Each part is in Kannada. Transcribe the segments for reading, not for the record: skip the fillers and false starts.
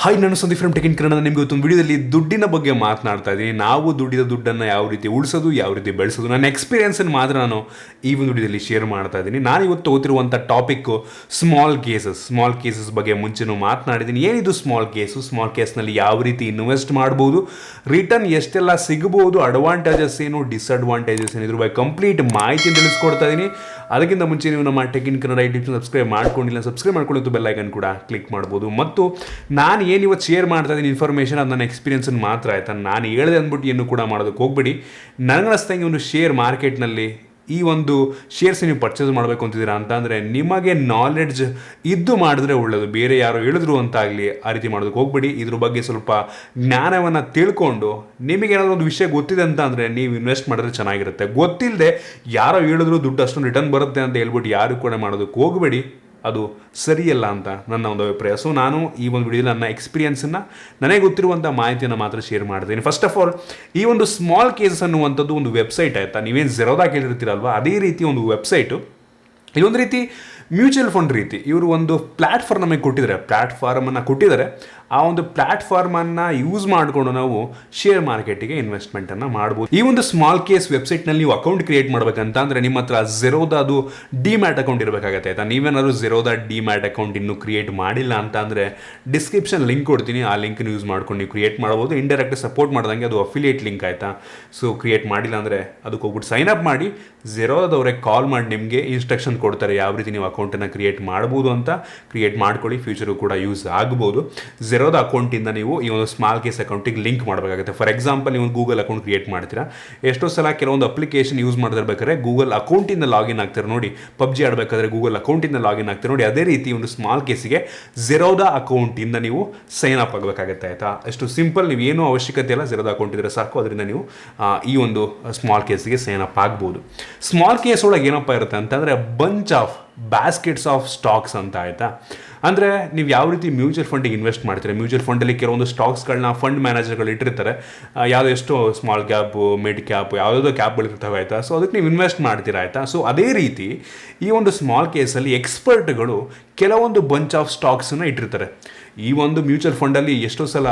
ಹಾಯ್, ನಾನು Sandeep from tech in Kannada. ನಿಮಗೆ ಇವತ್ತೊಂದು ವಿಡಿಯೋದಲ್ಲಿ ದುಡ್ಡಿನ ಬಗ್ಗೆ ಮಾತನಾಡ್ತಾ ಇದ್ದೀನಿ. ನಾವು ದುಡ್ಡಿದ ದುಡ್ಡನ್ನು ಯಾವ ರೀತಿ ಉಳಿಸೋದು, ಯಾವ ರೀತಿ ಬೆಳೆಸೋದು, ನನ್ನ ಎಕ್ಸ್ಪೀರಿಯನ್ಸನ್ನು ಮಾತ್ರ ನಾನು ಈ ಒಂದು ವಿಡಿಯೋದಲ್ಲಿ ಶೇರ್ ಮಾಡ್ತಾ ಇದ್ದೀನಿ. ನಾನು ಇವತ್ತು ತಗೋತಿರುವಂಥ ಟಾಪಿಕ್ಕು ಸ್ಮಾಲ್ ಕೇಸಸ್ ಬಗ್ಗೆ ಮುಂಚೆನೂ ಮಾತನಾಡಿದ್ದೀನಿ. ಏನಿದು ಸ್ಮಾಲ್ ಕೇಸ್ನಲ್ಲಿ ಯಾವ ರೀತಿ ಇನ್ವೆಸ್ಟ್ ಮಾಡ್ಬೋದು, ರಿಟರ್ನ್ ಎಷ್ಟೆಲ್ಲ ಸಿಗ್ಬೋದು, ಅಡ್ವಾಂಟೇಜಸ್ ಏನು, ಡಿಸ್ಅಡ್ವಾಂಟೇಜಸ್ ಏನು, ಇದ್ರ ಬಗ್ಗೆ ಕಂಪ್ಲೀಟ್ ಮಾಹಿತಿ ತಿಳಿಸ್ಕೊಡ್ತಾ ಇದ್ದೀನಿ. ಅದಕ್ಕಿಂತ ಮುಂಚೆ ನೀವು ನಮ್ಮ tech in Kannada YouTube subscribe ಮಾಡ್ಕೊಂಡಿದ್ದು ಬೆಲ್ ಐಕನ್ ಕೂಡ ಕ್ಲಿಕ್ ಮಾಡ್ಬೋದು. ಮತ್ತು ನಾನು ಏನು ಇವತ್ತು ಶೇರ್ ಮಾಡ್ತಾ ಇದ್ದೀನಿ ಇನ್ಫಾರ್ಮೇಷನ್, ಅದು ನನ್ನ ಎಕ್ಸ್ಪೀರಿಯನ್ಸನ್ನು ಮಾತ್ರ ಆಯಿತಾ. ನಾನು ಹೇಳಿದೆ ಅಂದ್ಬಿಟ್ಟು ಏನು ಕೂಡ ಮಾಡೋದಕ್ಕೆ ಹೋಗ್ಬಿಡಿ. ನನಗನ್ನಿಸ್ದಂಗೆ ಒಂದು ಶೇರ್ ಮಾರ್ಕೆಟ್ನಲ್ಲಿ ಈ ಒಂದು ಶೇರ್ಸ್ ನೀವು ಪರ್ಚೇಸ್ ಮಾಡಬೇಕು ಅಂತಿದ್ದೀರಾ ಅಂತ ಅಂದರೆ ನಿಮಗೆ ನಾಲೆಡ್ಜ್ ಇದ್ದು ಮಾಡಿದ್ರೆ ಒಳ್ಳೆಯದು. ಬೇರೆ ಯಾರೋ ಹೇಳಿದ್ರು ಅಂತಾಗಲಿ ಆ ರೀತಿ ಮಾಡೋದಕ್ಕೆ ಹೋಗ್ಬಿಡಿ. ಇದ್ರ ಬಗ್ಗೆ ಸ್ವಲ್ಪ ಜ್ಞಾನವನ್ನು ತಿಳ್ಕೊಂಡು ನಿಮಗೇನಾದರೂ ಒಂದು ವಿಷಯ ಗೊತ್ತಿದೆ ಅಂತ ಅಂದರೆ ನೀವು ಇನ್ವೆಸ್ಟ್ ಮಾಡಿದ್ರೆ ಚೆನ್ನಾಗಿರುತ್ತೆ. ಗೊತ್ತಿಲ್ಲದೆ ಯಾರೋ ಹೇಳಿದ್ರು ದುಡ್ಡು ಅಷ್ಟೊಂದು ರಿಟರ್ನ್ ಬರುತ್ತೆ ಅಂತ ಹೇಳ್ಬಿಟ್ಟು ಯಾರು ಕೂಡ ಮಾಡೋದಕ್ಕೆ ಹೋಗಬೇಡಿ. ಅದು ಸರಿಯಲ್ಲ ಅಂತ ನನ್ನ ಒಂದು ಅಭಿಪ್ರಾಯ. ಸೊ ನಾನು ಈ ಒಂದು ವಿಡಿಯೋದಲ್ಲಿ ನನ್ನ ಎಕ್ಸ್ಪೀರಿಯನ್ಸನ್ನು, ನನಗೆ ಗೊತ್ತಿರುವಂಥ ಮಾಹಿತಿಯನ್ನು ಮಾತ್ರ ಶೇರ್ ಮಾಡ್ತೀನಿ. ಫಸ್ಟ್ ಆಫ್ ಆಲ್, ಈ ಒಂದು ಸ್ಮಾಲ್ ಕೇಸಸ್ ಅನ್ನುವಂಥದ್ದು ಒಂದು ವೆಬ್ಸೈಟ್ ಆಯಿತಾ. ನೀವೇನು ಝೆರೋದಾ ಕೇಳಿರ್ತೀರಲ್ವ, ಅದೇ ರೀತಿ ಒಂದು ವೆಬ್ಸೈಟು. ಇದೊಂದು ರೀತಿ ಮ್ಯೂಚುವಲ್ ಫಂಡ್ ರೀತಿ. ಇವರು ಒಂದು ಪ್ಲ್ಯಾಟ್ಫಾರ್ಮನ್ನು ಕೊಟ್ಟಿದ್ದಾರೆ. ಆ ಒಂದು ಪ್ಲ್ಯಾಟ್ಫಾರ್ಮನ್ನು ಯೂಸ್ ಮಾಡಿಕೊಂಡು ನಾವು ಶೇರ್ ಮಾರ್ಕೆಟಿಗೆ ಇನ್ವೆಸ್ಟ್ಮೆಂಟನ್ನು ಮಾಡ್ಬೋದು. ಈ ಒಂದು ಸ್ಮಾಲ್ ಕೇಸ್ ವೆಬ್ಸೈಟ್ನಲ್ಲಿ ನೀವು ಅಕೌಂಟ್ ಕ್ರಿಯೇಟ್ ಮಾಡಬೇಕಂತ ಅಂದರೆ ನಿಮ್ಮ ಹತ್ರ ಝೆರೋದಾದು ಡಿಮ್ಯಾಟ್ ಅಕೌಂಟ್ ಇರಬೇಕಾಗತ್ತೆ ಆಯಿತಾ. ನೀವೇನಾದ್ರು ಝೆರೋದಾ ಡಿಮ್ಯಾಟ್ ಅಕೌಂಟ್ ಇನ್ನೂ ಕ್ರಿಯೇಟ್ ಮಾಡಿಲ್ಲ ಅಂತ ಅಂದರೆ ಡಿಸ್ಕ್ರಿಪ್ಷನ್ ಲಿಂಕ್ ಕೊಡ್ತೀನಿ. ಆ ಲಿಂಕ್ನ ಯೂಸ್ ಮಾಡ್ಕೊಂಡು ನೀವು ಕ್ರಿಯೇಟ್ ಮಾಡ್ಬೋದು. ಇಂಡೈರೆಕ್ಟ್ ಸಪೋರ್ಟ್ ಮಾಡ್ದಂಗೆ ಅದು ಅಫಿಲಿಯೇಟ್ ಲಿಂಕ್ ಆಯಿತಾ. ಸೊ ಕ್ರಿಯೇಟ್ ಮಾಡಿಲ್ಲ ಅಂದರೆ ಅದಕ್ಕೆ ಹೋಗ್ಬಿಟ್ಟು ಸೈನ್ ಅಪ್ ಮಾಡಿ. ಝೆರೋದವ್ರಿಗೆ ಕಾಲ್ ಮಾಡಿ ನಿಮಗೆ ಇನ್ಸ್ಟ್ರಕ್ಷನ್ ಕೊಡ್ತಾರೆ ಯಾವ ರೀತಿ ನೀವು ಅಕೌಂಟನ್ನು ಕ್ರಿಯೇಟ್ ಮಾಡ್ಬೋದು ಅಂತ. ಕ್ರಿಯೇಟ್ ಮಾಡ್ಕೊಳ್ಳಿ, ಫ್ಯೂಚರು ಕೂಡ ಯೂಸ್ ಆಗ್ಬೋದು. ಝೆರೋದ ಅಕೌಂಟಿಂದ ನೀವು ಈ ಒಂದು ಸ್ಮಾಲ್ ಕೇಸ್ ಅಕೌಂಟಿಗೆ ಲಿಂಕ್ ಮಾಡಬೇಕಾಗುತ್ತೆ. ಫಾರ್ ಎಕ್ಸಾಂಪಲ್, ನೀವು ಗೂಗಲ್ ಅಕೌಂಟ್ ಕ್ರಿಯೇಟ್ ಮಾಡ್ತೀರಾ. ಎಷ್ಟೋ ಸಲ ಕೆಲವೊಂದು ಅಪ್ಲಿಕೇಶನ್ ಯೂಸ್ ಮಾಡ್ತಿರ್ಬೇಕಾದ್ರೆ ಗೂಗಲ್ ಅಕೌಂಟಿಂದ ಲಾಗಿನ್ ಆಗ್ತಾರೆ ನೋಡಿ. ಪಬ್ಜಿ ಆಡಬೇಕಾದ್ರೆ ಗೂಗಲ್ ಅಕೌಂಟಿಂದ ಲಾಗಿನ್ ಆಗ್ತಾರೆ ನೋಡಿ. ಅದೇ ರೀತಿ ಒಂದು ಸ್ಮಾಲ್ ಕೇಸಿಗೆ ಝೆರೋದಾ ಅಕೌಂಟಿಂದ ನೀವು ಸೈನ್ ಅಪ್ ಆಗಬೇಕಾಗುತ್ತೆ ಆಯಿತಾ. ಎಷ್ಟು ಸಿಂಪಲ್, ನೀವು ಏನೂ ಅವಶ್ಯಕತೆ ಇಲ್ಲ, ಝೆರೋದಾ ಅಕೌಂಟ್ ಇದ್ದರೆ ಸಾಕು. ಅದರಿಂದ ನೀವು ಈ ಒಂದು ಸ್ಮಾಲ್ ಕೇಸಿಗೆ ಸೈನ್ ಅಪ್ ಆಗ್ಬೋದು. ಸ್ಮಾಲ್ ಕೇಸ್ ಒಳಗೆ ಏನಪ್ಪ ಇರುತ್ತೆ ಅಂತಂದರೆ bunch of baskets of stocks ಅಂತ ಆಯಿತಾ. ಅಂದರೆ ನೀವು ಯಾವ ರೀತಿ ಮ್ಯೂಚುವಲ್ ಫಂಡಿಗೆ ಇನ್ವೆಸ್ಟ್ ಮಾಡ್ತೀರಾ, ಮ್ಯೂಚುವಲ್ ಫಂಡಲ್ಲಿ ಕೆಲವೊಂದು ಸ್ಟಾಕ್ಸ್ಗಳನ್ನ ಫಂಡ್ ಮ್ಯಾನೇಜರ್ಗಳು ಇಟ್ಟಿರ್ತಾರೆ. ಯಾವುದೋ ಎಷ್ಟೋ ಸ್ಮಾಲ್ ಕ್ಯಾಪು, ಮಿಡ್ ಕ್ಯಾಪು, ಯಾವುದೋ ಕ್ಯಾಪ್ಗಳಿರ್ತವೆ ಆಯಿತಾ. ಸೊ ಅದಕ್ಕೆ ನೀವು ಇನ್ವೆಸ್ಟ್ ಮಾಡ್ತೀರಾ ಆಯಿತಾ. ಸೊ ಅದೇ ರೀತಿ ಈ ಒಂದು ಸ್ಮಾಲ್ ಕೇಸಲ್ಲಿ ಎಕ್ಸ್ಪರ್ಟ್ಗಳು ಕೆಲವೊಂದು ಬಂಚ್ ಆಫ್ ಸ್ಟಾಕ್ಸನ್ನು ಇಟ್ಟಿರ್ತಾರೆ. ಈ ಒಂದು ಮ್ಯೂಚುವಲ್ ಫಂಡಲ್ಲಿ ಎಷ್ಟೋ ಸಲ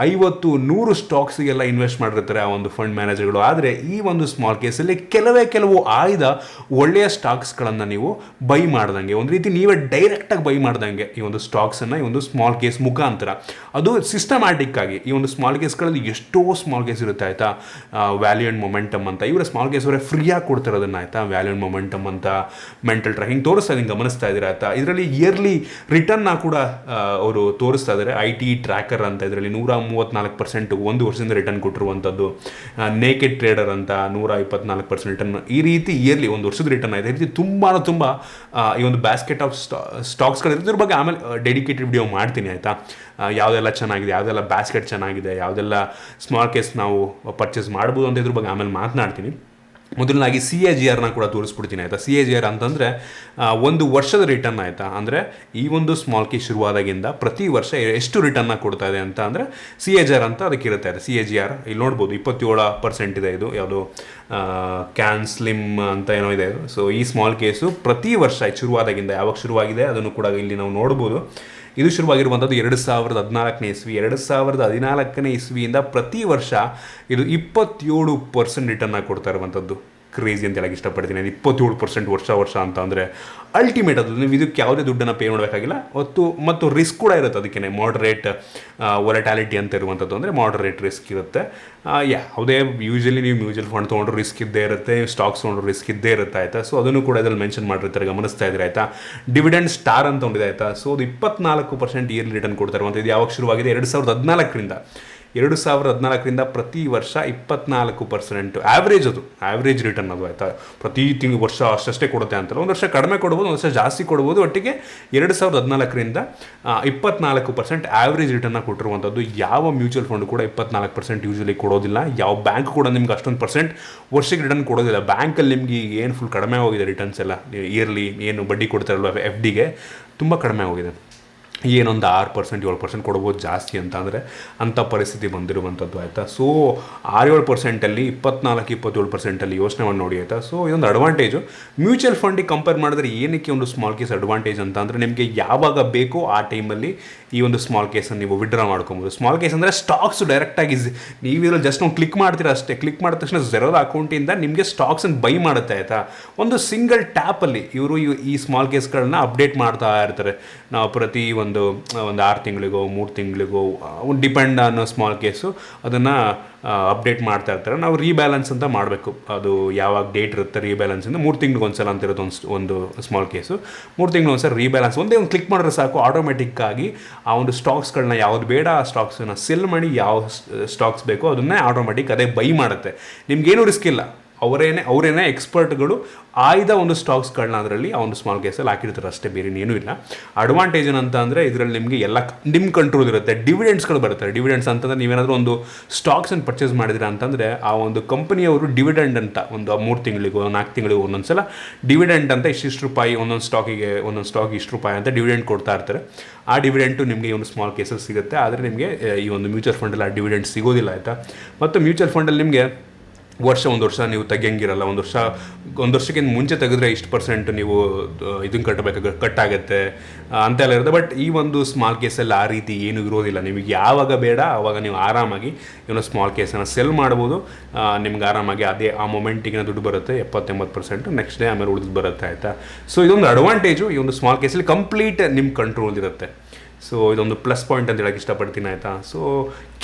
50-100 ಸ್ಟಾಕ್ಸಿಗೆಲ್ಲ ಇನ್ವೆಸ್ಟ್ ಮಾಡಿರ್ತಾರೆ ಆ ಒಂದು ಫಂಡ್ ಮ್ಯಾನೇಜರ್ಗಳು. ಆದರೆ ಈ ಒಂದು ಸ್ಮಾಲ್ ಕೇಸಲ್ಲಿ ಕೆಲವು ಆಯ್ದ ಒಳ್ಳೆಯ ಸ್ಟಾಕ್ಸ್ಗಳನ್ನು ನೀವು ಬೈ ಮಾಡ್ದಂಗೆ, ಒಂದು ರೀತಿ ನೀವೇ ಡೈರೆಕ್ಟಾಗಿ ಬೈ ಮಾಡ್ದಂಗೆ ಈ ಒಂದು ಸ್ಟಾಕ್ಸನ್ನು ಈ ಒಂದು ಸ್ಮಾಲ್ ಕೇಸ್ ಮುಖಾಂತರ, ಅದು ಸಿಸ್ಟಮ್ಯಾಟಿಕ್ ಆಗಿ. ಈ ಒಂದು ಸ್ಮಾಲ್ ಕೇಸ್ಗಳಲ್ಲಿ ಎಷ್ಟೋ ಸ್ಮಾಲ್ ಕೇಸ್ ಇರುತ್ತೆ ಆಯಿತಾ. ವ್ಯಾಲ್ಯೂ ಆ್ಯಂಡ್ ಮೊಮೆಂಟಮ್ ಅಂತ ಇವರ ಸ್ಮಾಲ್ ಕೇಸ್ ಅವರೇ ಫ್ರೀಯಾಗಿ ಕೊಡ್ತಾರೆ ಅದನ್ನು ಆಯಿತಾ. ವ್ಯಾಲ್ಯೂ ಆ್ಯಂಡ್ ಮೊಮೆಂಟಮ್ ಅಂತ ಮೆಂಟಲ್ ಟ್ರ್ಯಾಕಿಂಗ್ ತೋರಿಸ್ತಾ ಇದ್ದೀನಿ, ಗಮನಿಸ್ತಾ ಇದ್ದೀರಾ ಆಯಿತಾ. ಇದರಲ್ಲಿ ಇಯರ್ಲಿ ರಿಟರ್ನ್ನ ಕೂಡ ಅವರು ತೋರಿಸ್ತಾ ಇದ್ದಾರೆ. IT ಟ್ರ್ಯಾಕರ್ ಅಂತ ಇದರಲ್ಲಿ 134% ಒಂದು ವರ್ಷದಿಂದ ರಿಟರ್ನ್ ಕೊಟ್ಟಿರುವಂಥದ್ದು. ನೇಕೆಡ್ ಟ್ರೇಡರ್ ಅಂತ 124% ರಿಟರ್ನ್. ಈ ರೀತಿ ಇಯರ್ಲಿ ಒಂದು ವರ್ಷದ ರಿಟರ್ನ್ ಆಯಿತು. ಈ ರೀತಿ ತುಂಬ ಈ ಒಂದು ಬ್ಯಾಸ್ಕೆಟ್ ಆಫ್ ಸ್ಟಾಕ್ಸ್ಗಳಿರುತ್ತೆ. ಇದ್ರ ಬಗ್ಗೆ ಆಮೇಲೆ ಡೆಡಿಕೇಟೆಡ್ ವಿಡಿಯೋ ಮಾಡ್ತೀನಿ ಆಯಿತಾ. ಯಾವುದೆಲ್ಲ ಚೆನ್ನಾಗಿದೆ, ಯಾವುದೆಲ್ಲ ಬ್ಯಾಸ್ಕೆಟ್ ಚೆನ್ನಾಗಿದೆ, ಯಾವುದೆಲ್ಲ ಸ್ಮಾಲ್ ಕೇಸ್ ನಾವು ಪರ್ಚೇಸ್ ಮಾಡ್ಬೋದು ಅಂತ ಇದ್ರ ಬಗ್ಗೆ ಆಮೇಲೆ ಮಾತನಾಡ್ತೀನಿ. ಮೊದಲನಾಗಿ CAGRನ ಕೂಡ ತೋರಿಸ್ಬಿಡ್ತೀನಿ ಆಯಿತಾ. CAGR ಅಂತಂದರೆ ಒಂದು ವರ್ಷದ ರಿಟರ್ನ್ ಆಯಿತಾ. ಅಂದರೆ ಈ ಒಂದು ಸ್ಮಾಲ್ ಕೇಸ್ ಶುರುವಾದಾಗಿಂದ ಪ್ರತಿ ವರ್ಷ ಎಷ್ಟು ರಿಟರ್ನ್ನ ಕೊಡ್ತಾ ಇದೆ ಅಂತ ಅಂದರೆ CAGR ಅಂತ ಅದಕ್ಕೆ ಇರುತ್ತೆ ಆಯಿತಾ. CAGR ಇಲ್ಲಿ ನೋಡ್ಬೋದು 27% ಇದೆ. ಇದು ಯಾವುದು ಕ್ಯಾನ್ ಸ್ಲಿಮ್ ಅಂತ ಏನೋ ಇದೆ ಇದು. ಸೊ ಈ ಸ್ಮಾಲ್ ಕೇಸು ಪ್ರತಿ ವರ್ಷ ಶುರುವಾದಾಗಿಂದ, ಯಾವಾಗ ಶುರುವಾಗಿದೆ ಅದನ್ನು ಕೂಡ ಇಲ್ಲಿ ನಾವು ನೋಡ್ಬೋದು. ಇದು ಶುರುವಾಗಿರುವಂಥದ್ದು 2014ನೇ ಇಸ್ವಿ. 2014ನೇ ಇಸ್ವಿಯಿಂದ ಪ್ರತಿ ವರ್ಷ ಇದು 27% ರಿಟರ್ನ್ ಕೊಡ್ತಾ ಇರುವಂಥದ್ದು. ಕ್ರೇಜಿ ಅಂತ ಹೇಳಕ್ಕೆ ಇಷ್ಟಪಡ್ತೀನಿ. ಅದು 27% ವರ್ಷ ಅಂತ ಅಂದರೆ ಅಲ್ಟಿಮೇಟ್. ಅದು ನೀವು ಇದಕ್ಕೆ ಯಾವುದೇ ದುಡ್ಡನ್ನು ಪೇ ಮಾಡಬೇಕಾಗಿಲ್ಲ. ಮತ್ತು ರಿಸ್ಕ್ ಕೂಡ ಇರುತ್ತೆ. ಅದಕ್ಕೆ ಮಾಡರೇಟ್ ವೊಲಟಾಲಿಟಿ ಅಂತ ಇರುವಂಥದ್ದು, ಅಂದರೆ ಮಾಡರೇಟ್ ರಿಸ್ಕ್ ಇರುತ್ತೆ. ಯಾವುದೇ ಯೂಶಲಿ ನೀವು ಮ್ಯೂಚುವಲ್ ಫಂಡ್ ತೊಗೊಂಡ್ರು ರಿಸ್ಕ್ ಇದ್ದೇ ಇರುತ್ತೆ, ಸ್ಟಾಕ್ಸ್ ತೊಗೊಂಡ್ರು ರಿಸ್ಕ್ ಇದ್ದೇ ಇರುತ್ತೆ ಆಯಿತಾ. ಸೊ ಅದನ್ನು ಕೂಡ ಇದರಲ್ಲಿ ಮೆನ್ಷನ್ ಮಾಡಿರ್ತಾರೆ, ಗಮನಿಸ್ತಾ ಇದ್ರೆ ಆಯಿತಾ. ಡಿವಿಡೆಂಡ್ ಸ್ಟಾರ್ ಅಂತ ಒಂದಿದೆ ಆಯಿತಾ. ಸೊ ಅದು 24% ಇಯರ್ಲಿ ರಿಟರ್ನ್ ಕೊಡ್ತಾ ಇರುವಂಥದ್ದು. ಇದು ಯಾವಾಗ ಶುರುವಾಗಿದೆ? 2014ರಿಂದ ಪ್ರತಿ ವರ್ಷ 24% ಆ್ಯಾವ್ರೇಜ್ ರಿಟರ್ನ್ ಅದು ಆಯಿತಾ. ಪ್ರತಿ ವರ್ಷ ಅಷ್ಟೇ ಕೊಡುತ್ತೆ ಅಂತಲ್ಲ, ಒಂದು ವರ್ಷ ಕಡಿಮೆ ಕೊಡ್ಬೋದು, ಒಂದು ವರ್ಷ ಜಾಸ್ತಿ ಕೊಡ್ಬೋದು. ಒಟ್ಟಿಗೆ 2014ರಿಂದ 24% ಆ್ಯಾವ್ರೇಜ್ ರಿಟರ್ನ ಕೊಟ್ಟಿರುವಂಥದ್ದು. ಯಾವ ಮ್ಯೂಚುವಲ್ ಫಂಡ್ ಕೂಡ 24% ಯೂಶಲಿ ಕೊಡೋದಿಲ್ಲ. ಯಾವ ಬ್ಯಾಂಕ್ ಕೂಡ ನಿಮ್ಗೆ ಅಷ್ಟೊಂದು ಪರ್ಸೆಂಟ್ ವರ್ಷಕ್ಕೆ ರಿಟರ್ನ್ ಕೊಡೋದಿಲ್ಲ. ಬ್ಯಾಂಕಲ್ಲಿ ನಿಮಗೆ ಏನು ಫುಲ್ ಕಡಿಮೆ ಹೋಗಿದೆ ರಿಟರ್ನ್ಸ್ ಎಲ್ಲ. ಇಯರ್ಲಿ ಏನು ಬಡ್ಡಿ ಕೊಡ್ತಾರಲ್ವ FDಗೆ ತುಂಬ ಕಡಿಮೆ ಹೋಗಿದೆ. ಏನೊಂದು 6% 7% ಕೊಡ್ಬೋದು ಜಾಸ್ತಿ ಅಂತ ಅಂದರೆ ಅಂಥ ಪರಿಸ್ಥಿತಿ ಬಂದಿರುವಂಥದ್ದು ಆಯಿತಾ. ಸೊ 6-7%ಅಲ್ಲಿ 24-27%ಅಲ್ಲಿ ಯೋಚನೆ ಮಾಡಿ ನೋಡಿ ಆಯಿತಾ. ಸೊ ಇದೊಂದು ಅಡ್ವಾಂಟೇಜು. ಮ್ಯೂಚುವಲ್ ಫಂಡಿಗೆ ಕಂಪೇರ್ ಮಾಡಿದ್ರೆ ಏನಕ್ಕೆ ಒಂದು ಸ್ಮಾಲ್ ಕೇಸ್ ಅಡ್ವಾಂಟೇಜ್ ಅಂತ ಅಂದರೆ ನಿಮಗೆ ಯಾವಾಗ ಬೇಕೋ ಆ ಟೈಮಲ್ಲಿ ಈ ಒಂದು ಸ್ಮಾಲ್ ಕೇಸನ್ನು ನೀವು ವಿಡ್ರಾ ಮಾಡ್ಕೊಬೋದು. ಸ್ಮಾಲ್ ಕೇಸ್ ಅಂದರೆ ಸ್ಟಾಕ್ಸ್ ಡೈರೆಕ್ಟಾಗಿ ನೀವಿರೋ ಜಸ್ಟ್ ನಾವು ಕ್ಲಿಕ್ ಮಾಡ್ತೀರಾ ಅಷ್ಟೇ. ಕ್ಲಿಕ್ ಮಾಡಿದ ತಕ್ಷಣ ಝೆರೋದ ಅಕೌಂಟಿಂದ ನಿಮಗೆ ಸ್ಟಾಕ್ಸನ್ನು ಬೈ ಮಾಡುತ್ತೆ ಆಯಿತಾ. ಒಂದು ಸಿಂಗಲ್ ಟ್ಯಾಪಲ್ಲಿ ಇವರು ಈ ಸ್ಮಾಲ್ ಕೇಸ್ಗಳನ್ನ ಅಪ್ಡೇಟ್ ಮಾಡ್ತಾ ಇರ್ತಾರೆ. ನಾವು ಪ್ರತಿ ಒಂದು 6 ತಿಂಗಳಿಗೋ 3 ತಿಂಗಳಿಗೋ ಡಿಪೆಂಡ್ ಅನ್ನೋ ಸ್ಮಾಲ್ ಕೇಸು ಅದನ್ನು ಅಪ್ಡೇಟ್ ಮಾಡ್ತಾ ಇರ್ತಾರೆ. ನಾವು ರೀಬ್ಯಾಲೆನ್ಸ್ ಅಂತ ಮಾಡಬೇಕು. ಅದು ಯಾವಾಗ ಡೇಟ್ ಇರುತ್ತೆ ರೀಬ್ಯಾಲೆನ್ಸಿಂದ 3 ತಿಂಗಳಿಗೆ ಒಂದ್ಸಲ ಅಂತ ಇರೋದು ಒಂದು ಸ್ಮಾಲ್ ಕೇಸು. 3 ತಿಂಗಳು ಒಂದ್ಸಲ ರೀಬ್ಯಾಲೆನ್ಸ್ ಒಂದೇ ಒಂದು ಕ್ಲಿಕ್ ಮಾಡಿದ್ರೆ ಸಾಕು, ಆಟೋಮೆಟಿಕ್ಕಾಗಿ ಆ ಒಂದು ಸ್ಟಾಕ್ಸ್ಗಳನ್ನ ಯಾವ್ದು ಬೇಡ ಆ ಸ್ಟಾಕ್ಸನ್ನು ಸೆಲ್ ಮಾಡಿ ಯಾವ ಸ್ಟಾಕ್ಸ್ ಬೇಕೋ ಅದನ್ನೇ ಆಟೋಮೆಟಿಕ್ ಅದೇ ಬೈ ಮಾಡುತ್ತೆ. ನಿಮ್ಗೇನು ರಿಸ್ಕ್ ಇಲ್ಲ. ಅವರೇನೇ ಎಕ್ಸ್ಪರ್ಟ್ಗಳು ಆಯ್ದ ಒಂದು ಸ್ಟಾಕ್ಸ್ಗಳನ್ನ ಅದರಲ್ಲಿ ಆ ಒಂದು ಸ್ಮಾಲ್ ಕೇಸಲ್ಲಿ ಹಾಕಿರ್ತಾರೆ ಅಷ್ಟೇ, ಬೇರೆ ಏನೂ ಇಲ್ಲ. ಅಡ್ವಾಂಟೇಜ್ ಏನಂತ ಅಂದರೆ ಇದರಲ್ಲಿ ನಿಮಗೆ ಎಲ್ಲ ನಿಮ್ಮ ಕಂಟ್ರೋಲ್ ಇರುತ್ತೆ. ಡಿವಿಡೆಂಡ್ಸ್ಗಳು ಬರುತ್ತೆ. ಡಿವಿಡೆಂಡ್ಸ್ ಅಂತಂದರೆ ನೀವೇನಾದರೂ ಒಂದು ಸ್ಟಾಕ್ಸನ್ನು ಪರ್ಚೇಸ್ ಮಾಡಿದಿರ ಅಂತಂದರೆ ಆ ಒಂದು ಕಂಪನಿಯವರು ಡಿವಿಡೆಂಡ್ ಅಂತ ಒಂದು 3 ತಿಂಗಳಿಗೋ 4 ತಿಂಗಳಿಗೋ ಒಂದೊಂದು ಸಲ ಡಿವಿಡೆಂಡ್ ಅಂತ ಇಷ್ಟು ರೂಪಾಯಿ ಒಂದೊಂದು ಸ್ಟಾಕ್ ಇಷ್ಟು ರೂಪಾಯಿ ಅಂತ ಡಿವಿಡೆಂಡ್ ಕೊಡ್ತಾ ಇರ್ತಾರೆ. ಆ ಡಿವಿಡೆಂಟು ನಿಮಗೆ ಈ ಒಂದು ಸ್ಮಾಲ್ ಕೇಸಲ್ಲಿ ಸಿಗುತ್ತೆ. ಆದರೆ ನಿಮಗೆ ಈ ಒಂದು ಮ್ಯೂಚುವಲ್ ಫಂಡಲ್ಲಿ ಆ ಡಿವಿಡೆಂಡ್ ಸಿಗೋದಿಲ್ಲ ಆಯಿತಾ. ಮತ್ತು ಮ್ಯೂಚುವಲ್ ಫಂಡಲ್ಲಿ ನಿಮಗೆ ಒಂದು ವರ್ಷ ನೀವು ತೆಗಿಯಂಗಿರಲ್ಲ. ಒಂದು ವರ್ಷಕ್ಕಿಂತ ಮುಂಚೆ ತೆಗೆದ್ರೆ ಇಷ್ಟು % ನೀವು ಇದನ್ನು ಕಟ್ಟಾಗುತ್ತೆ ಅಂತೆಲ್ಲ ಇರುತ್ತೆ. ಬಟ್ ಈ ಒಂದು ಸ್ಮಾಲ್ ಕೇಸಲ್ಲಿ ಆ ರೀತಿ ಏನೂ ಇರೋದಿಲ್ಲ. ನಿಮಗೆ ಯಾವಾಗ ಬೇಡ ಆವಾಗ ನೀವು ಆರಾಮಾಗಿ ಏನೋ ಸ್ಮಾಲ್ ಕೇಸನ್ನು ಸೆಲ್ ಮಾಡ್ಬೋದು. ನಿಮ್ಗೆ ಆರಾಮಾಗಿ ಆ ಮೊಮೆಂಟಿಗೆ ದುಡ್ಡು ಬರುತ್ತೆ 70-80%. ನೆಕ್ಸ್ಟ್ ಡೇ ಆಮೇಲೆ ಉಳಿದು ಬರುತ್ತೆ ಆಯಿತಾ. ಸೊ ಇದೊಂದು ಅಡ್ವಾಂಟೇಜು. ಈ ಒಂದು ಸ್ಮಾಲ್ ಕೇಸಲ್ಲಿ ಕಂಪ್ಲೀಟ್ ನಿಮ್ಮ ಕಂಟ್ರೋಲ್ ಇರುತ್ತೆ. ಸೊ ಇದೊಂದು ಪ್ಲಸ್ ಪಾಯಿಂಟ್ ಅಂತ ಹೇಳೋಕ್ಕೆ ಇಷ್ಟಪಡ್ತೀನಿ ಆಯಿತಾ. ಸೊ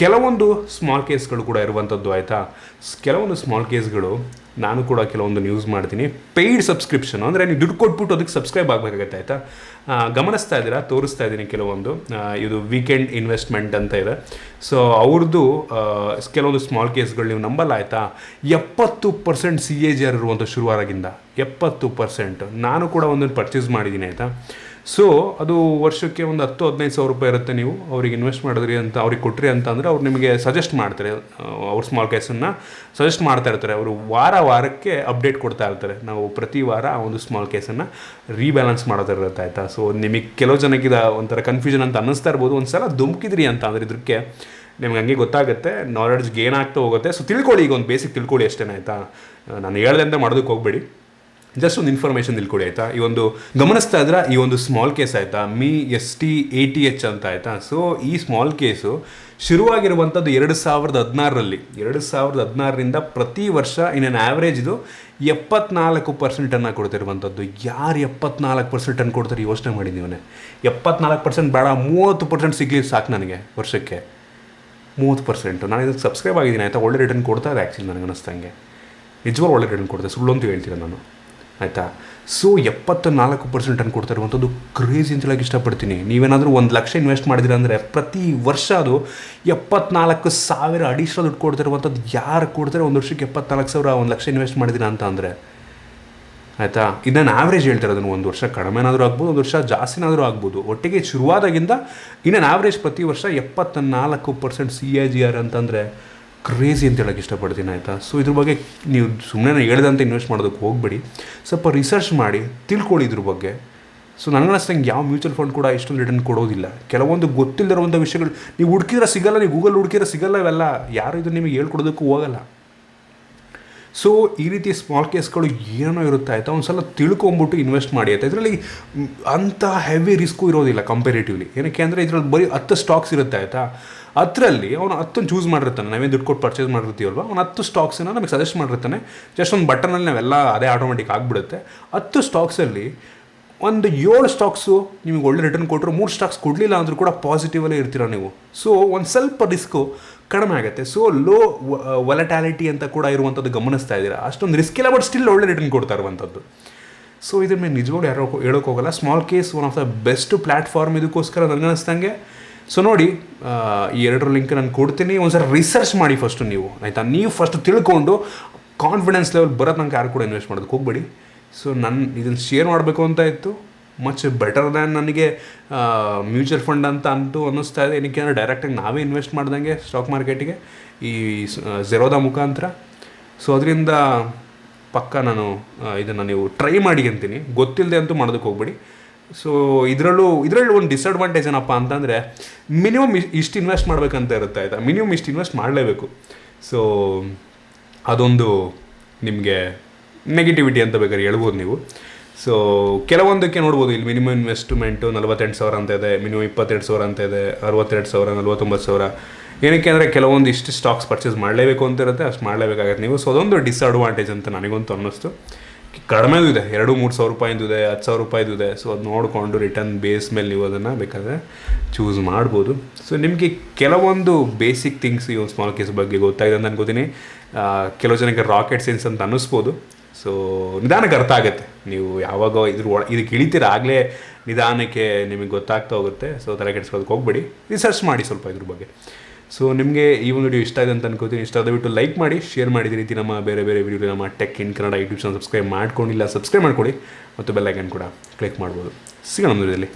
ಕೆಲವೊಂದು ಸ್ಮಾಲ್ ಕೇಸ್ಗಳು ಕೂಡ ಇರುವಂಥದ್ದು ಆಯಿತಾ. ಕೆಲವೊಂದು ಸ್ಮಾಲ್ ಕೇಸ್ಗಳು ನಾನು ಕೂಡ ಕೆಲವೊಂದು ಯೂಸ್ ಮಾಡ್ತೀನಿ. ಪೇಯ್ಡ್ ಸಬ್ಸ್ಕ್ರಿಪ್ಷನ್ ಅಂದರೆ ನೀವು ದುಡ್ಡು ಕೊಟ್ಬಿಟ್ಟು ಅದಕ್ಕೆ ಸಬ್ಸ್ಕ್ರೈಬ್ ಆಗಬೇಕಾಗತ್ತೆ ಆಯಿತಾ. ಗಮನಿಸ್ತಾ ಇದ್ದೀರಾ, ತೋರಿಸ್ತಾ ಇದ್ದೀನಿ ಕೆಲವೊಂದು. ಇದು ವೀಕೆಂಡ್ ಇನ್ವೆಸ್ಟ್ಮೆಂಟ್ ಅಂತ ಇದೆ. ಸೊ ಅವ್ರದ್ದು ಕೆಲವೊಂದು ಸ್ಮಾಲ್ ಕೇಸ್ಗಳು ನೀವು ನಂಬಲ್ಲ ಆಯಿತಾ. 70% CAGR ಇರುವಂಥ ಶುರುವಾರಾಗಿಂದ 70%. ನಾನು ಕೂಡ ಒಂದೊಂದು ಪರ್ಚೇಸ್ ಮಾಡಿದ್ದೀನಿ ಆಯಿತಾ. ಸೊ ಅದು ವರ್ಷಕ್ಕೆ ಒಂದು 10-15 ಸಾವಿರ ರೂಪಾಯಿ ಇರುತ್ತೆ. ನೀವು ಅವ್ರಿಗೆ ಇನ್ವೆಸ್ಟ್ ಮಾಡಿದ್ರಿ ಅಂತ ಅವ್ರಿಗೆ ಕೊಟ್ರಿ ಅಂತ ಅಂದರೆ ಅವ್ರು ನಿಮಗೆ ಸಜೆಸ್ಟ್ ಮಾಡ್ತಾರೆ. ಅವ್ರ ಸ್ಮಾಲ್ ಕೇಸನ್ನು ಸಜೆಸ್ಟ್ ಮಾಡ್ತಾ ಇರ್ತಾರೆ. ಅವರು ವಾರಕ್ಕೆ ಅಪ್ಡೇಟ್ ಕೊಡ್ತಾ ಇರ್ತಾರೆ. ನಾವು ಪ್ರತಿ ವಾರ ಆ ಒಂದು ಸ್ಮಾಲ್ ಕೇಸನ್ನು ರೀಬ್ಯಾಲೆನ್ಸ್ ಮಾಡೋದಿರುತ್ತೆ ಆಯಿತಾ. ಸೊ ನಿಮಗೆ ಕೆಲವು ಜನಕ್ಕೆ ಒಂಥರ ಕನ್ಫ್ಯೂಷನ್ ಅಂತ ಅನ್ನಿಸ್ತಾ ಇರ್ಬೋದು. ಒಂದು ಸಲ ಧುಮುಕಿದ್ರಿ ಅಂತ ಅಂದರೆ ಇದಕ್ಕೆ ನಿಮ್ಗೆ ಹಂಗೆ ಗೊತ್ತಾಗುತ್ತೆ, ನಾಲೆಡ್ಜ್ ಗೇನ್ ಆಗ್ತಾ ಹೋಗುತ್ತೆ. ಸೊ ತಿಳ್ಕೊಳ್ಳಿ, ಈಗ ಒಂದು ಬೇಸಿಕ್ ತಿಳ್ಕೊಳ್ಳಿ ಅಷ್ಟೇ ಆಯಿತಾ. ನಾನು ಹೇಳ್ದೆ ಅಂತ ಮಾಡೋದಕ್ಕೆ ಹೋಗಬೇಡಿ, ಜಸ್ಟ್ ಒಂದು ಇನ್ಫಾರ್ಮೇಷನ್ ತಿಳ್ಕೊಳ್ಳಿ ಆಯಿತಾ. ಈ ಒಂದು ಗಮನಿಸ್ತಾ ಇದ್ರೆ ಈ ಒಂದು ಸ್ಮಾಲ್ ಕೇಸ್ ಆಯಿತಾ, STATH ಅಂತ ಆಯಿತಾ. ಸೊ ಈ ಸ್ಮಾಲ್ ಕೇಸು ಶುರುವಾಗಿರುವಂಥದ್ದು 2016ರಲ್ಲಿ. 2016ರಿಂದ ಪ್ರತಿ ವರ್ಷ ಇನ್ ಆ್ಯಾವ್ರೇಜ್ ಇದು 74% ಕೊಡ್ತಿರುವಂಥದ್ದು. ಯಾರು 74% ಕೊಡ್ತಾರೆ ಯೋಚನೆ ಮಾಡಿದ್ದೀವನೇ. 74% ಬೇಡ, 30% ಸಿಗಲಿ ಸಾಕು ನನಗೆ ವರ್ಷಕ್ಕೆ. 30% ನಾನು ಇದಕ್ಕೆ ಸಬ್ಸ್ಕ್ರೈಬ್ ಆಗಿದ್ದೀನಿ ಆಯಿತಾ. ಒಳ್ಳೆ ರಿಟರ್ನ್ ಕೊಡ್ತಾ ಇದೆ ಆ್ಯಕ್ಚುಲಿ ನನಗೆ ಅನ್ನಿಸ್ತಂಗೆ. ನಿಜವಾಗ್ಲೂ ಒಳ್ಳೆ ರಿಟರ್ನ್ ಕೊಡ್ತಾರೆ, ಸುಳ್ಳು ಅಂತ ಹೇಳ್ತೀನಿ ನಾನು ಆಯಿತಾ. ಸೊ 74% ಕೊಡ್ತಾ ಇರುವಂಥದ್ದು ಕ್ರೇಜಿ ಅಂತ ಹೇಳಕ್ಕೆ ಇಷ್ಟಪಡ್ತೀನಿ. ನೀವೇನಾದರೂ 1 ಲಕ್ಷ ಇನ್ವೆಸ್ಟ್ ಮಾಡಿದಿರ ಅಂದರೆ ಪ್ರತಿ ವರ್ಷ ಅದು 74,000 ಅಡಿಷನಲ್ ದುಡ್ಡು ಕೊಡ್ತಿರುವಂಥದ್ದು. ಯಾರು ಕೊಡ್ತಾರೆ ಒಂದು ವರ್ಷಕ್ಕೆ 74,000 1 ಲಕ್ಷ ಇನ್ವೆಸ್ಟ್ ಮಾಡಿದಿರ ಅಂತ ಅಂದರೆ ಆಯಿತಾ. ಇದನ್ನು ಆ್ಯಾವ್ರೇಜ್ ಹೇಳ್ತಾರೆ. ಅದನ್ನು ಒಂದು ವರ್ಷ ಕಡಿಮೆನಾದರೂ ಆಗ್ಬೋದು, ಒಂದು ವರ್ಷ ಜಾಸ್ತಿನಾದರೂ ಆಗ್ಬೋದು. ಒಟ್ಟಿಗೆ ಶುರುವಾದಾಗಿಂದ ಇನ್ನೇನು ಆ್ಯಾವ್ರೇಜ್ ಪ್ರತಿ ವರ್ಷ 74% CAGR ಅಂತಂದರೆ ಕ್ರೇಜಿ ಅಂತ ಹೇಳೋಕ್ಕೆ ಇಷ್ಟಪಡ್ತೀನಿ ಆಯಿತಾ. ಸೊ ಇದ್ರ ಬಗ್ಗೆ ನೀವು ಸುಮ್ಮನೆ ಹೇಳ್ದಂತ ಇನ್ವೆಸ್ಟ್ ಮಾಡೋದಕ್ಕೆ ಹೋಗಬೇಡಿ. ಸ್ವಲ್ಪ ರಿಸರ್ಚ್ ಮಾಡಿ ತಿಳ್ಕೊಳ್ಳಿ ಇದ್ರ ಬಗ್ಗೆ. ಸೊ ನನಗನ್ನಿಸ್ತಂಗೆ ಯಾವ ಮ್ಯೂಚುವಲ್ ಫಂಡ್ ಕೂಡ ಇಷ್ಟೊಂದು ರಿಟರ್ನ್ ಕೊಡೋದಿಲ್ಲ. ಕೆಲವೊಂದು ಗೊತ್ತಿಲ್ಲದಿರುವಂಥ ವಿಷಯಗಳು ನೀವು ಹುಡುಕಿದ್ರೆ ಸಿಗಲ್ಲ, ನೀವು ಗೂಗಲ್ ಹುಡುಕಿದ್ರೆ ಸಿಗಲ್ಲ. ಇವೆಲ್ಲ ಯಾರು ಇದು ನಿಮಗೆ ಹೇಳ್ಕೊಡೋದಕ್ಕೂ ಹೋಗಲ್ಲ. ಸೊ ಈ ರೀತಿ ಸ್ಮಾಲ್ ಕೇಸ್ಗಳು ಏನೋ ಇರುತ್ತೆ ಆಯಿತಾ. ಒಂದು ಸಲ ತಿಳ್ಕೊಂಬಿಟ್ಟು ಇನ್ವೆಸ್ಟ್ ಮಾಡಿ ಆಯಿತಾ. ಇದರಲ್ಲಿ ಅಂಥ ಹೆವಿ ರಿಸ್ಕು ಇರೋದಿಲ್ಲ ಕಂಪೇರೇಟಿವ್ಲಿ. ಏನಕ್ಕೆ ಅಂದರೆ ಇದರಲ್ಲಿ ಬರೀ 10 ಸ್ಟಾಕ್ಸ್ ಇರುತ್ತೆ ಆಯಿತಾ. ಅದರಲ್ಲಿ ಅವನು 10 ಚೂಸ್ ಮಾಡಿರ್ತಾನೆ. ನಾವೇನು ದುಡ್ಡು ಕೊಟ್ಟು ಪರ್ಚೇಸ್ ಮಾಡಿರ್ತೀವಲ್ವ, ಅವ್ನು 10 ಸ್ಟಾಕ್ಸನ್ನು ನಮಗೆ ಸಜೆಸ್ಟ್ ಮಾಡಿರ್ತಾನೆ. ಜಸ್ಟ್ ಒಂದು ಬಟನಲ್ಲಿ ನಾವೆಲ್ಲ ಅದೇ ಆಟೋಮೆಟಿಕ್ ಆಗಿಬಿಡುತ್ತೆ. 10 ಸ್ಟಾಕ್ಸಲ್ಲಿ ಒಂದು 7 ಸ್ಟಾಕ್ಸು ನಿಮಗೆ ಒಳ್ಳೆ ರಿಟರ್ನ್ ಕೊಟ್ಟರು, 3 ಸ್ಟಾಕ್ಸ್ ಕೊಡಲಿಲ್ಲ ಅಂದರೂ ಕೂಡ ಪಾಸಿಟಿವಲ್ಲೇ ಇರ್ತೀರ ನೀವು. ಸೊ ಒಂದು ಸ್ವಲ್ಪ ರಿಸ್ಕು ಕಡಿಮೆ ಆಗುತ್ತೆ. ಸೊ ಲೋ ವೊಲಟಾಲಿಟಿ ಅಂತ ಕೂಡ ಇರುವಂಥದ್ದು ಗಮನಿಸ್ತಾ ಇದ್ದೀರಾ. ಅಷ್ಟೊಂದು ರಿಸ್ಕ್ ಇಲ್ಲ, ಬಟ್ ಸ್ಟಿಲ್ ಒಳ್ಳೆ ರಿಟರ್ನ್ ಕೊಡ್ತಾ ಇರುವಂಥದ್ದು. ಸೊ ಇದ್ರ ಮೇಲೆ ನಿಜವಾಗ್ಲೂ ಯಾರೋ ಹೇಳೋಕೆ ಹೋಗಲ್ಲ. Small case one of the best platform ಇದಕ್ಕೋಸ್ಕರ ನನಗನ್ನಿಸ್ದಂಗೆ. ಸೊ ನೋಡಿ, ಈ 2 ಲಿಂಕ್ ನಾನು ಕೊಡ್ತೀನಿ. ಒಂದ್ಸಲ ರಿಸರ್ಚ್ ಮಾಡಿ ಫಸ್ಟು ನೀವು ಆಯಿತಾ. ನೀವು ಫಸ್ಟ್ ತಿಳ್ಕೊಂಡು ಕಾನ್ಫಿಡೆನ್ಸ್ ಲೆವೆಲ್ ಬರೋ ತನಕ ಯಾರು ಕೂಡ ಇನ್ವೆಸ್ಟ್ ಮಾಡೋದಕ್ಕೆ ಹೋಗಬೇಡಿ. ಸೊ ಇದನ್ನು ಶೇರ್ ಮಾಡಬೇಕು ಅಂತ ಇತ್ತು. ಮಚ್ ಬೆಟರ್ ದ್ಯಾನ್ ನನಗೆ ಮ್ಯೂಚುವಲ್ ಫಂಡ್ ಅಂತ ಅನ್ನಿಸ್ತಾ ಇದೆ. ಏನಕ್ಕೆ ಅಂದರೆ ಡೈರೆಕ್ಟಾಗಿ ನಾವೇ ಇನ್ವೆಸ್ಟ್ ಮಾಡ್ದಂಗೆ ಸ್ಟಾಕ್ ಮಾರ್ಕೆಟಿಗೆ ಈ ಝೆರೋದ ಮುಖಾಂತರ. ಸೊ ಅದರಿಂದ ಪಕ್ಕ ನಾನು ಇದನ್ನು ನೀವು ಟ್ರೈ ಮಾಡಿ ಅಂತೀನಿ. ಗೊತ್ತಿಲ್ಲದೆ ಅಂತೂ ಮಾಡೋದಕ್ಕೆ ಹೋಗ್ಬೇಡಿ. ಸೊ ಇದರಲ್ಲೂ ಒಂದು ಡಿಸಡ್ವಾಂಟೇಜ್ ಏನಪ್ಪ ಅಂತಂದರೆ ಮಿನಿಮಮ್ ಇಷ್ಟು ಇನ್ವೆಸ್ಟ್ ಮಾಡಬೇಕಂತ ಇರುತ್ತೆ, ಆಯಿತಾ. ಮಿನಿಮಮ್ ಇಷ್ಟು ಇನ್ವೆಸ್ಟ್ ಮಾಡಲೇಬೇಕು. ಸೊ ಅದೊಂದು ನಿಮಗೆ ನೆಗೆಟಿವಿಟಿ ಅಂತ ಬೇಕಾದ್ರೆ ಹೇಳ್ಬೋದು ನೀವು. ಸೊ ಕೆಲವೊಂದಕ್ಕೆ ನೋಡ್ಬೋದು, ಇಲ್ಲಿ ಮಿನಿಮಮ್ ಇನ್ವೆಸ್ಟ್ಮೆಂಟು 48,000 ಅಂತ ಇದೆ, ಮಿನಿಮಮ್ 22,000 ಅಂತ ಇದೆ, 62,000, 49,000. ಏನಕ್ಕೆ ಅಂದರೆ ಕೆಲವೊಂದು ಇಷ್ಟು ಸ್ಟಾಕ್ಸ್ ಪರ್ಚೇಸ್ ಮಾಡಲೇಬೇಕು ಅಂತ ಇರುತ್ತೆ, ಅಷ್ಟು ಮಾಡಲೇಬೇಕಾಗತ್ತೆ ನೀವು. ಸೊ ಅದೊಂದು ಡಿಸ್ಅಡ್ವಾಂಟೇಜ್ ಅಂತ ನನಗಂತೂ ಅನ್ನಿಸ್ತು. ಕಡಿಮೆದು ಇದೆ, 2-3 ಸಾವಿರ ರೂಪಾಯಿದು ಇದೆ, 10,000 ರೂಪಾಯಿದು ಇದೆ. ಸೊ ಅದು ನೋಡಿಕೊಂಡು ರಿಟರ್ನ್ ಬೇಸ್ ಮೇಲೆ ನೀವು ಅದನ್ನು ಬೇಕಾದರೆ ಚೂಸ್ ಮಾಡ್ಬೋದು. ಸೊ ನಿಮಗೆ ಕೆಲವೊಂದು ಬೇಸಿಕ್ ಥಿಂಗ್ಸ್ ಈ ಒಂದು ಸ್ಮಾಲ್ ಕೇಸ್ ಬಗ್ಗೆ ಗೊತ್ತಾಗಿದೆ ಅಂತ ಅನ್ಕೋತೀನಿ. ಕೆಲವು ಜನಕ್ಕೆ ರಾಕೆಟ್ ಸೈನ್ಸ್ ಅಂತ ಅನ್ನಿಸ್ಬೋದು. ಸೊ ನಿಧಾನಕ್ಕೆ ಅರ್ಥ ಆಗುತ್ತೆ, ನೀವು ಯಾವಾಗ ಇದಕ್ಕೆ ಇಳಿತೀರ ಆಗಲೇ ನಿಧಾನಕ್ಕೆ ನಿಮಗೆ ಗೊತ್ತಾಗ್ತಾ ಹೋಗುತ್ತೆ. ಸೊ ತಲೆ ಕೆಡಿಸ್ಕೊಳ್ಳೋದಕ್ಕೆ ಹೋಗ್ಬೇಡಿ, ರಿಸರ್ಚ್ ಮಾಡಿ ಸ್ವಲ್ಪ ಇದ್ರ ಬಗ್ಗೆ. ಸೊ ನಿಮಗೆ ಈ ಒಂದು ವಿಡಿಯೋ ಇಷ್ಟ ಆಗಿದೆ ಅಂತ ಅನ್ಕೋತೀನಿ. ಇಷ್ಟ ಆದಬಿಟ್ಟು ಲೈಕ್ ಮಾಡಿ, ಶೇರ್ ಮಾಡಿ. ಇದೇ ರೀತಿ ನಮ್ಮ ಬೇರೆ ವಿಡಿಯೋ ನಮ್ಮ tech in Kannada YouTube channel subscribe ಮಾಡ್ಕೊಂಡಿಲ್ಲ, ಸಬ್ಸ್ಕ್ರೈಬ್ ಮಾಡ್ಕೊಳ್ಳಿ ಮತ್ತು ಬೆಲ್ ಐಕನ್ ಕೂಡ ಕ್ಲಿಕ್ ಮಾಡ್ಬೋದು. ಸಿಗೋಣ ಮುಂದಿನಲ್ಲಿ.